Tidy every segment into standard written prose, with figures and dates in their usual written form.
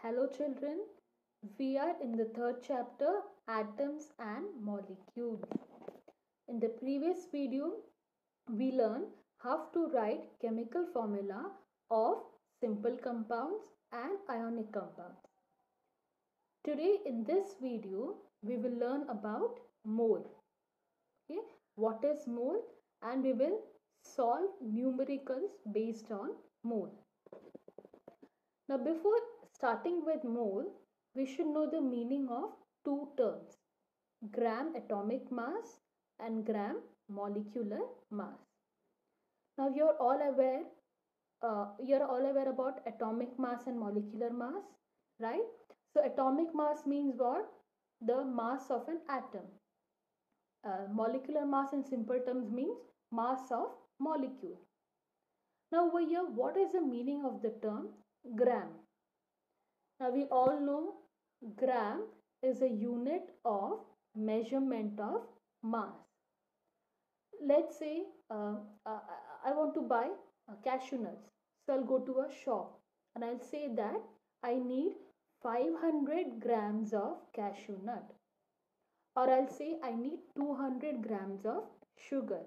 Hello children, we are in the third chapter, Atoms and Molecules. In the previous video, we learned how to write chemical formula of simple compounds and ionic compounds. Today in this video, we will learn about mole. Okay, what is mole? And we will solve numericals based on mole. Now before starting with mole, we should know the meaning of two terms, gram atomic mass and gram molecular mass. Now you're all aware about atomic mass and molecular mass, right? So atomic mass means what? The mass of an atom. Molecular mass in simple terms means mass of molecule. Now over here, what is the meaning of the term gram? Now we all know gram is a unit of measurement of mass. Let's say I want to buy cashew nuts. So I'll go to a shop and I'll say that I need 500 grams of cashew nut. Or I'll say I need 200 grams of sugar.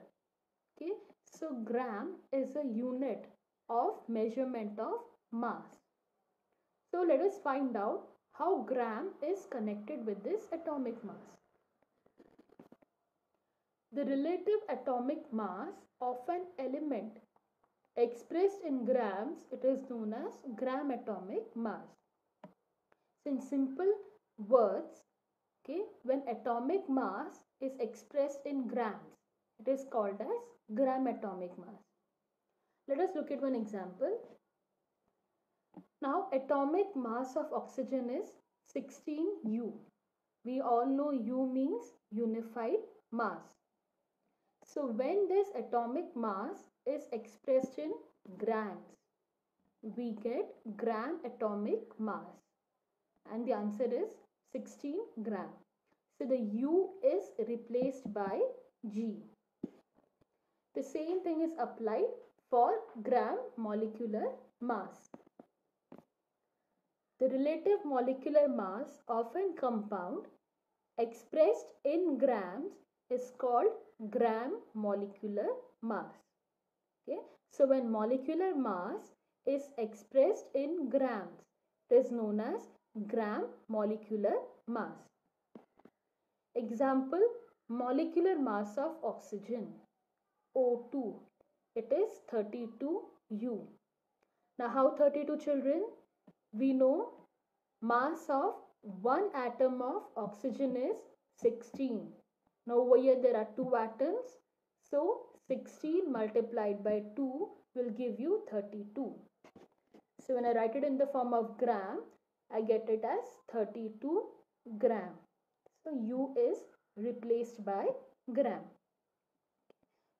Okay, so gram is a unit of measurement of mass. So let us find out how gram is connected with this atomic mass. The relative atomic mass of an element expressed in grams, it is known as gram atomic mass. So in simple words, okay, when atomic mass is expressed in grams, it is called as gram atomic mass. Let us look at one example. Now atomic mass of oxygen is 16 U. We all know U means unified mass. So when this atomic mass is expressed in grams, we get gram atomic mass. And the answer is 16 gram. So the U is replaced by G. The same thing is applied for gram molecular mass. The relative molecular mass of a compound expressed in grams is called gram molecular mass. Okay, so when molecular mass is expressed in grams, it is known as gram molecular mass. Example, molecular mass of oxygen, O2, it is 32 U. Now how 32 children? We know mass of one atom of oxygen is 16. Now over here there are two atoms. So 16 multiplied by 2 will give you 32. So when I write it in the form of gram, I get it as 32 gram. So U is replaced by gram.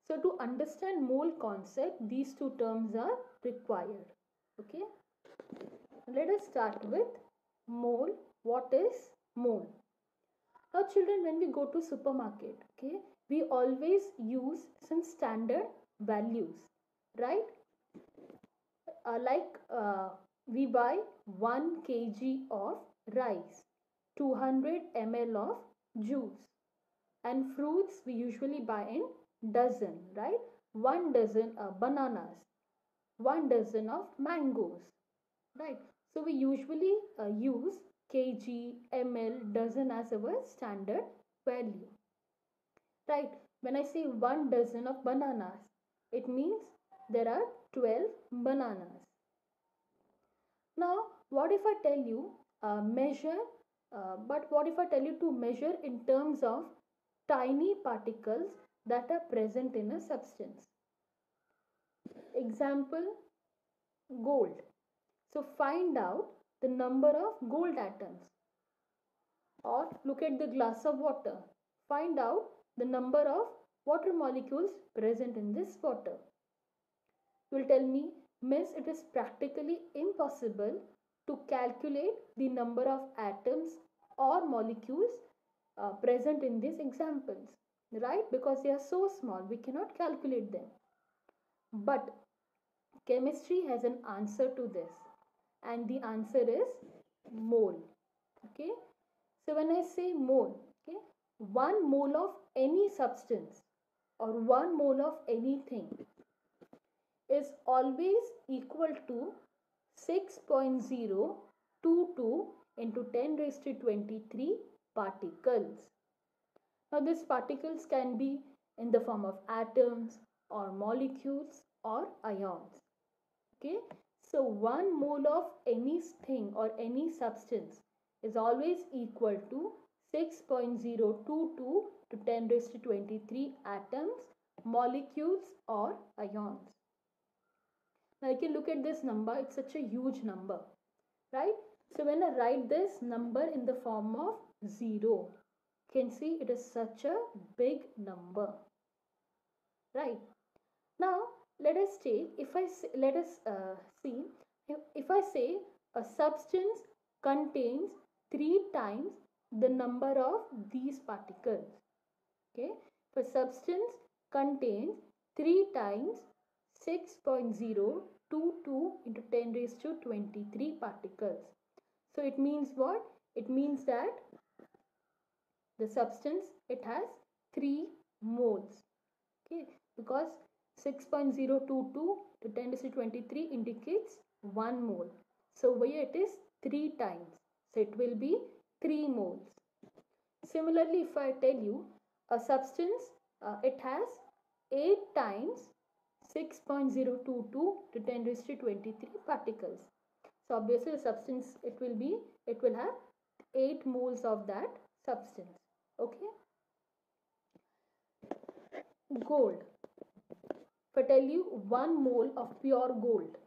So to understand mole concept, these two terms are required. Okay. Let us start with mole. What is mole? Now children, when we go to supermarket, okay, we always use some standard values, right? We buy 1 kg of rice, 200 ml of juice, and fruits we usually buy in dozen, right? 1 dozen bananas, 1 dozen of mangoes, right? So we usually use kg, ml, dozen as our standard value, right? When I say 1 dozen of bananas, it means there are 12 bananas. Now, what if I tell you what if I tell you to measure in terms of tiny particles that are present in a substance? Example, gold. So find out the number of gold atoms. Or look at the glass of water. Find out the number of water molecules present in this water. You will tell me, Miss, it is practically impossible to calculate the number of atoms or molecules present in these examples, right? Because they are so small, we cannot calculate them. But chemistry has an answer to this. And the answer is mole. Okay, so when I say mole, okay, 1 mole of any substance or 1 mole of anything is always equal to 6.022 into 10 raised to 23 particles. Now these particles can be in the form of atoms or molecules or ions. Okay, so 1 mole of anything or any substance is always equal to 6.022 to 10 raised to 23 atoms, molecules or ions. Now you can look at this number, it's such a huge number, right? So when I write this number in the form of 0, you can see it is such a big number, right? Now let us take, let us see, if I say a substance contains 3 times the number of these particles. Okay, if a substance contains 3 times 6.022 into 10 raised to 23 particles. So it means what? It means that the substance, it has 3 moles. Okay, because 6.022 to 10 raised to 23 indicates 1 mole. So here it is 3 times. So it will be 3 moles. Similarly, if I tell you a substance, it has 8 times 6.022 to 10 raised to 23 particles. So obviously the substance, it will have 8 moles of that substance. Okay. Gold. If I tell you 1 mole of pure gold,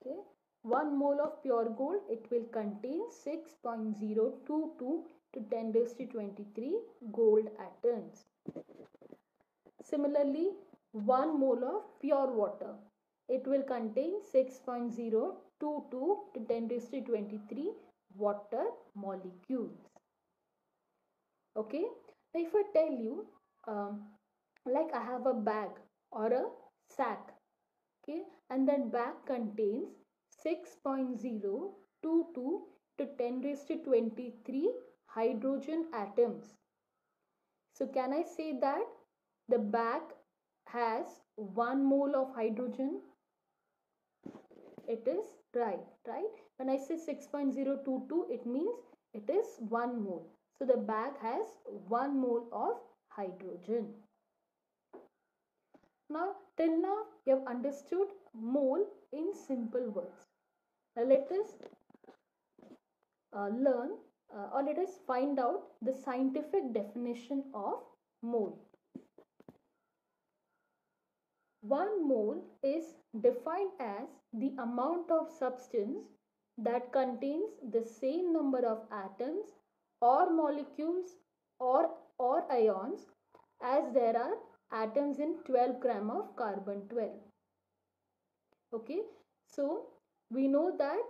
okay, 1 mole of pure gold, it will contain 6.022 to 10 raised to 23 gold atoms. Similarly, 1 mole of pure water, it will contain 6.022 to 10 raised to 23 water molecules. Okay, now if I tell you like I have a bag or a sack, okay, and that bag contains 6.022 to 10 raised to 23 hydrogen atoms. So can I say that the bag has 1 mole of hydrogen? It is right? When I say 6.022, it means it is 1 mole. So the bag has 1 mole of hydrogen. Now till now you have understood mole in simple words. Now let us learn or let us find out the scientific definition of mole. 1 mole is defined as the amount of substance that contains the same number of atoms or molecules or ions as there are atoms in 12 gram of carbon 12. Okay, so we know that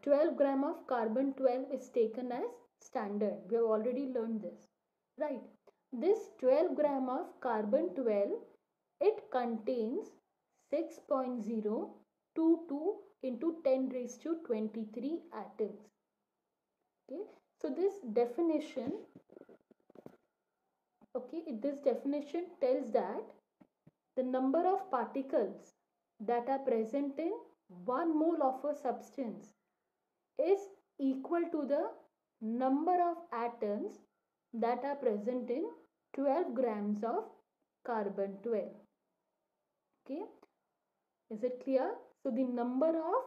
12 gram of carbon 12 is taken as standard. We have already learned this, right? This 12 gram of carbon 12, it contains 6.022 into 10 raised to 23 atoms. Okay, so this definition, this definition tells that the number of particles that are present in 1 mole of a substance is equal to the number of atoms that are present in 12 grams of carbon 12. Okay, is it clear? So the number of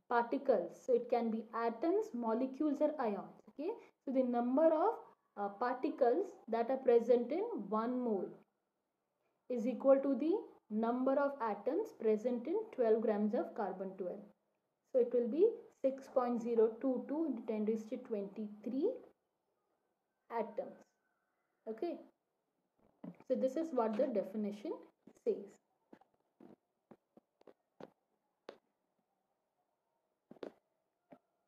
particles, so it can be atoms, molecules or ions. Okay, so the number of particles that are present in 1 mole is equal to the number of atoms present in 12 grams of carbon 12. So it will be 6.022 into 10 raised to 23 atoms. Okay, so this is what the definition says.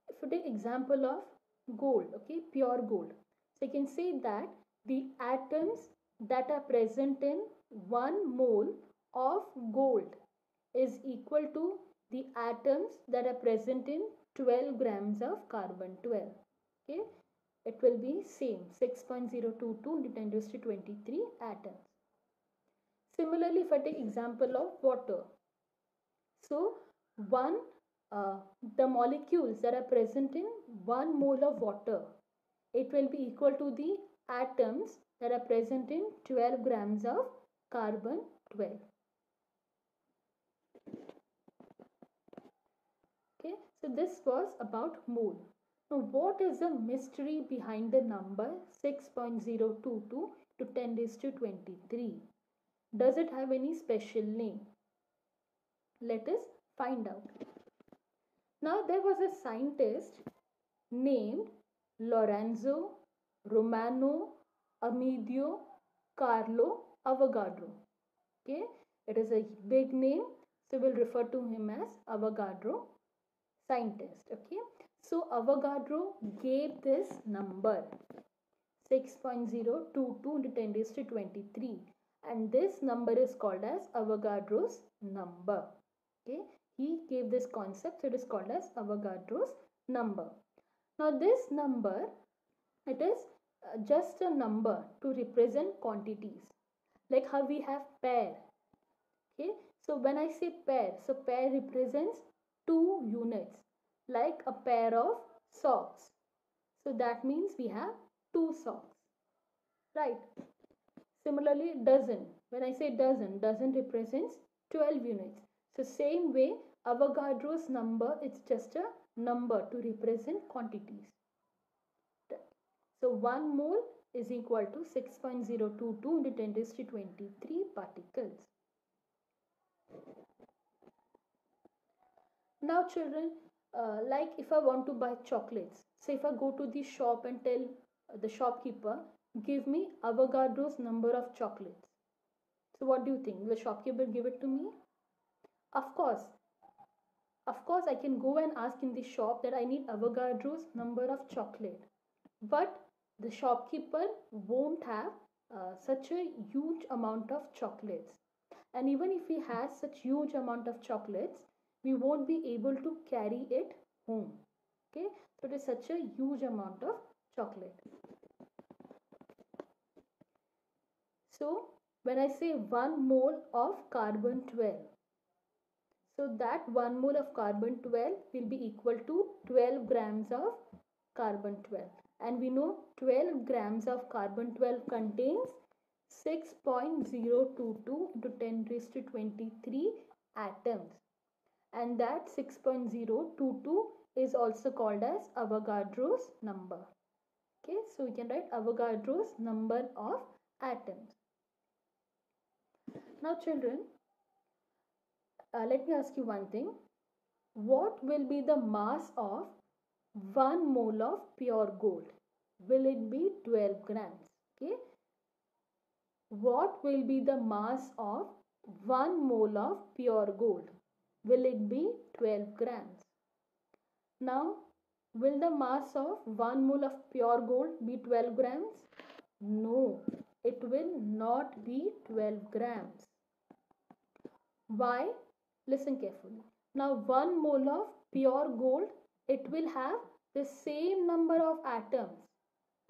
If you take example of gold, okay, pure gold, so you can say that the atoms that are present in 1 mole of gold is equal to the atoms that are present in 12 grams of carbon 12. Okay, it will be same 6.022 into 10 raised to 23 atoms. Similarly, if I take example of water, so one the molecules that are present in 1 mole of water, it will be equal to the atoms that are present in 12 grams of carbon 12. Okay, so this was about mole. Now, what is the mystery behind the number 6.022 to 10 raised to 23? Does it have any special name? Let us find out. Now, there was a scientist named Lorenzo Romano Amedeo Carlo Avogadro. Okay, it is a big name, so we'll refer to him as Avogadro scientist. Okay, so Avogadro gave this number 6.022 into 10 raised to 23, and this number is called as Avogadro's number. Okay, he gave this concept, so it is called as Avogadro's number. Now this number, it is just a number to represent quantities, like how we have pair. Okay, so when I say pair, so pair represents 2 units, like a pair of socks. So that means we have 2 socks, right? Similarly, dozen, when I say dozen, dozen represents 12 units. So same way, Avogadro's number, it's just a number to represent quantities. So 1 mole is equal to 6.022 into 10 raised to 23 particles. Now children, like if I want to buy chocolates, say if I go to the shop and tell the shopkeeper, give me Avogadro's number of chocolates. So what do you think? Will the shopkeeper give it to me? Of course I can go and ask in the shop that I need Avogadro's number of chocolate. But the shopkeeper won't have such a huge amount of chocolates. And even if he has such huge amount of chocolates, we won't be able to carry it home. Okay, so it is such a huge amount of chocolate. So when I say 1 mole of carbon 12, so that 1 mole of carbon 12 will be equal to 12 grams of carbon 12. And we know 12 grams of carbon 12 contains 6.022 into 10 raised to 23 atoms. And that 6.022 is also called as Avogadro's number. Okay, so we can write Avogadro's number of atoms. Now children, let me ask you one thing. What will be the mass of 1 mole of pure gold? Will it be 12 grams? Okay. What will be the mass of 1 mole of pure gold? Will it be 12 grams? Now, will the mass of 1 mole of pure gold be 12 grams? No, it will not be 12 grams. Why? Listen carefully. Now, 1 mole of pure gold, it will have the same number of atoms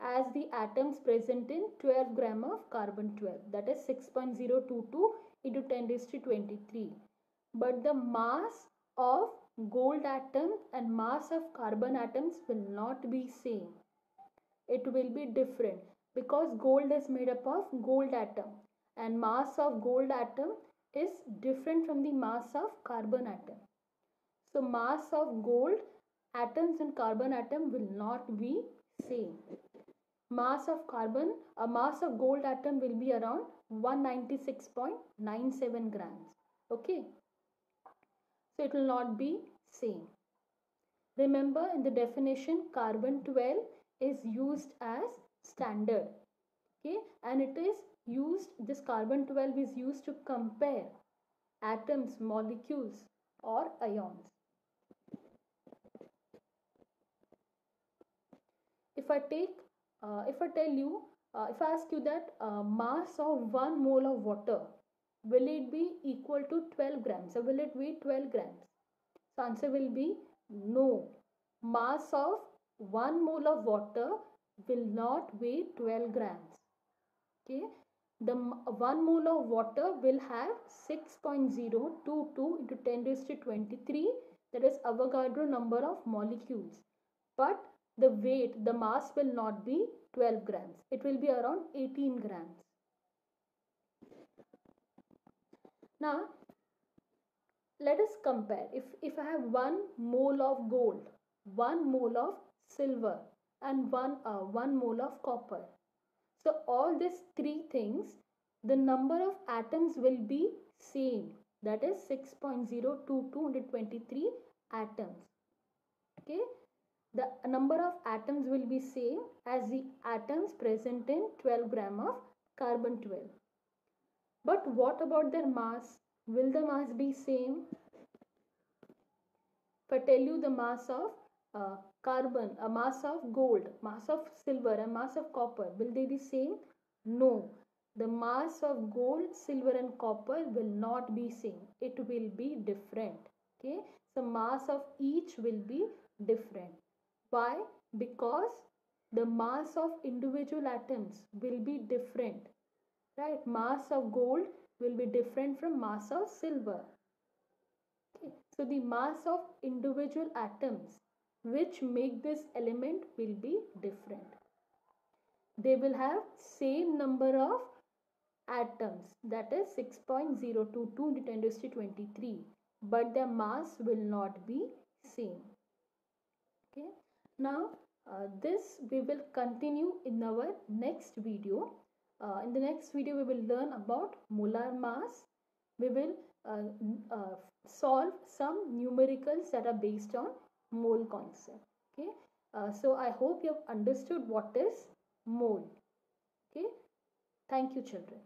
as the atoms present in 12 gram of carbon 12, that is 6.022 into 10 raised to 23. But the mass of gold atom and mass of carbon atoms will not be same. It will be different because gold is made up of gold atom and mass of gold atom is different from the mass of carbon atom. So mass of gold atoms and carbon atom will not be same. Mass of gold atom will be around 196.97 grams. Okay, so it will not be same. Remember, in the definition, carbon 12 is used as standard. Okay, and it is used, this carbon 12 is used to compare atoms, molecules or ions. If I ask you that mass of 1 mole of water, will it be equal to 12 grams or will it weigh 12 grams? So answer will be no. mass of 1 mole of water will not weigh 12 grams. Okay, the 1 mole of water will have 6.022 into 10 raised to 23, that is Avogadro number of molecules, but the weight, the mass will not be 12 grams, it will be around 18 grams. Now let us compare. If I have 1 mole of gold, 1 mole of silver, and 1 mole of copper, so all these three things, the number of atoms will be same, that is 6.022 into 23 atoms. Okay, the number of atoms will be same as the atoms present in 12 gram of carbon 12. But what about their mass? Will the mass be same? If I tell you the mass of carbon, a mass of gold, mass of silver, and mass of copper, will they be same? No. The mass of gold, silver, and copper will not be same. It will be different. Okay. So mass of each will be different. Why? Because the mass of individual atoms will be different. Right? Mass of gold will be different from mass of silver. Okay. So the mass of individual atoms which make this element will be different. They will have same number of atoms, that is 6.022 into 10 raised to 23, but their mass will not be same. Okay. Now this we will continue in our next video. In the next video we will learn about molar mass. We will solve some numericals that are based on mole concept. Okay. So I hope you have understood what is mole. Okay. Thank you, children.